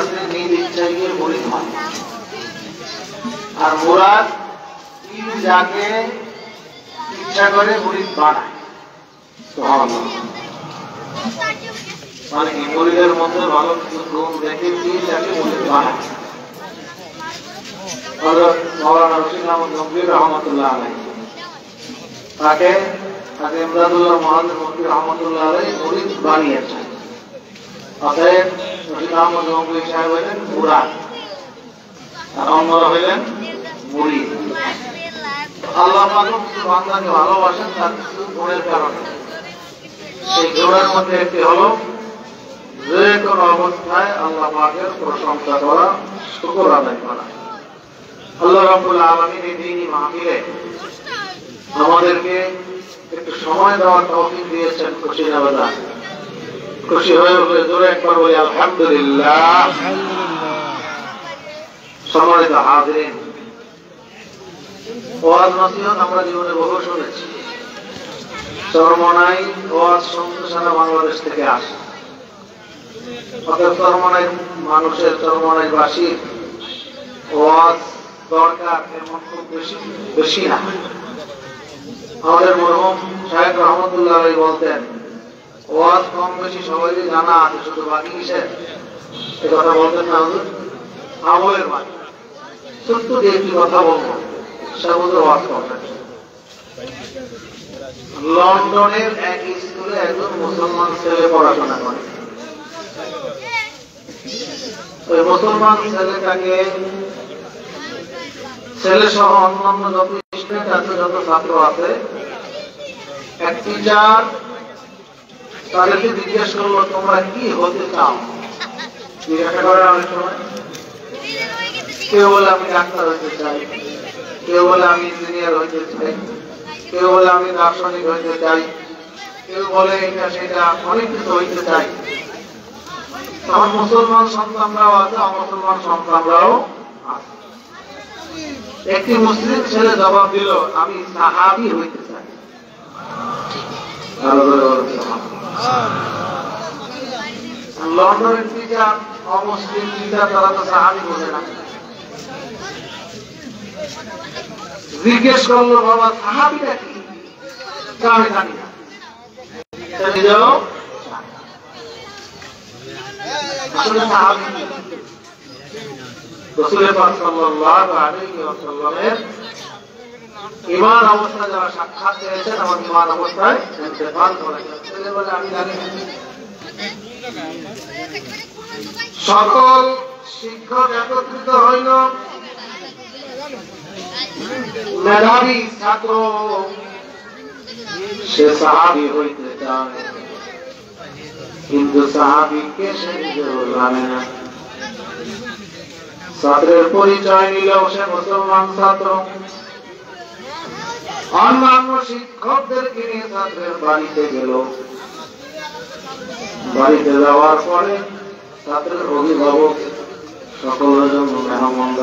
আছে নিজ ইচ্ছায় গিয়ে মুরিদ হয়, আর মুরাদ পীর যাকে ইচ্ছা করে মুরিদ বানায়। সুবহানাল্লাহ। মানে কি মুরিদের মধ্যে ভালো কিছু গুণ দেখে পীর যাকে মুরিদ বানায়। হযরত মাওলানা রশিদ আহমদ গঙ্গোহী রাহমাতুল্লাহ আলাইহি তাকে ইমদাদুল্লাহ মুহাদ্দিস গঙ্গোহী রাহমাতুল্লাহ আলাইহি মুরিদ বানিয়েছেন। অতএব রশিদ আহমদ গঙ্গোহী সাহেব হলেন মুরাদ, আর অন্যরা হলেন মুরিদ। আল্লাহ পাক কিছু বান্দাকে ভালোবাসেন তার কিছু গুণের কারণে। সেই গুণের মধ্যে একটি হলো যে কোনো অবস্থায় আল্লাহ পাকের প্রশংসা করা, শুকর আদায় করা। আল্লাহ রাব্বুল আলামিন এই দ্বীনি মাহফিলে আমাদেরকে একটু সময় দেওয়ার তৌফিক দিয়েছেন। খুশি না বাজার? খুশি হয়ে উঠলে জোরে একবার বলি আলহামদুলিল্লাহ। সম্মানিত হাজিরিন, ওয়াজ নসিহত আমরা জীবনে বহু শুনেছি। চরমনাই ওয়াজ শুনতে সারা বাংলাদেশ থেকে আসে। অর্থাৎ চরমনাই মানুষের, চরমনাই বাসীর ওয়াজ দরকার এমন খুব বেশি না। আমাদের মরহুম শাহেখ রহমতুল্লাহ আলাইহি বলতেন, ওয়াজ কম বেশি সবাই জানা আছে, শুধু বাকি কিসের? এ কথা বলতেন না হুজুর? আমলের বাকি। ছোট্ট দিয়ে একটি কথা বলবো, সেগুলো ওয়াজ করতেন। লন্ডনের এক স্কুলে একজন মুসলমান ছেলে পড়াশোনা করে। ওই মুসলমান ছেলেটাকে, ছেলে সহ অন্যান্য যত স্টুডেন্ট আছে, যত ছাত্র আছে, এক টিচার তাদেরকে জিজ্ঞেস করলো, তোমরা কি হতে চাও? জিজ্ঞাসা করে অনেক সময়। কেউ বলে আমি ডাক্তার হইতে চাই, কেউ বলে আমি ইঞ্জিনিয়ার হইতে চাই, কেউ বলে আমি দার্শনিক হইতে চাই, কেউ বলে এটা সেটা অনেক কিছু হইতে চাই। আমার মুসলমান সন্তানরাও আছে, অমুসলমান সন্তানরাও আছে। একটি মুসলিম ছেলে জবাব দিল, আমি সাহাবী হইতে চাই। লন্ডনের টিচার, অমুসলিম টিচার, তারা তো সাহাবী বোঝে না। জিজ্ঞেস করলো, বাবা সাহাবীটা কি? আমি জানি না। আসলে সাহাবী রাসূল পাক সাল্লাল্লাহু আলাইহি ওয়াসাল্লামের ঈমান অবস্থা যারা সাক্ষাৎ পেয়েছেন, আমার ঈমান অবস্থায় ইন্তেকাল করেছেন। বলে আমি জানি না। সকল শিক্ষক একত্রিত হইল, মেধাবী ছাত্র সে সাহাবী হইতে চায়, কিন্তু সাহাবীকে সে নিজেও জানে না। ছাত্রের পরিচয় নিলেও সে মুসলমান ছাত্র। অন্যান্য শিক্ষকদেরকে নিয়ে ছাত্রের বাড়িতে গেল। বাড়িতে যাওয়ার পরে ছাত্রের অভিভাবক সকলের জন্য মেহমান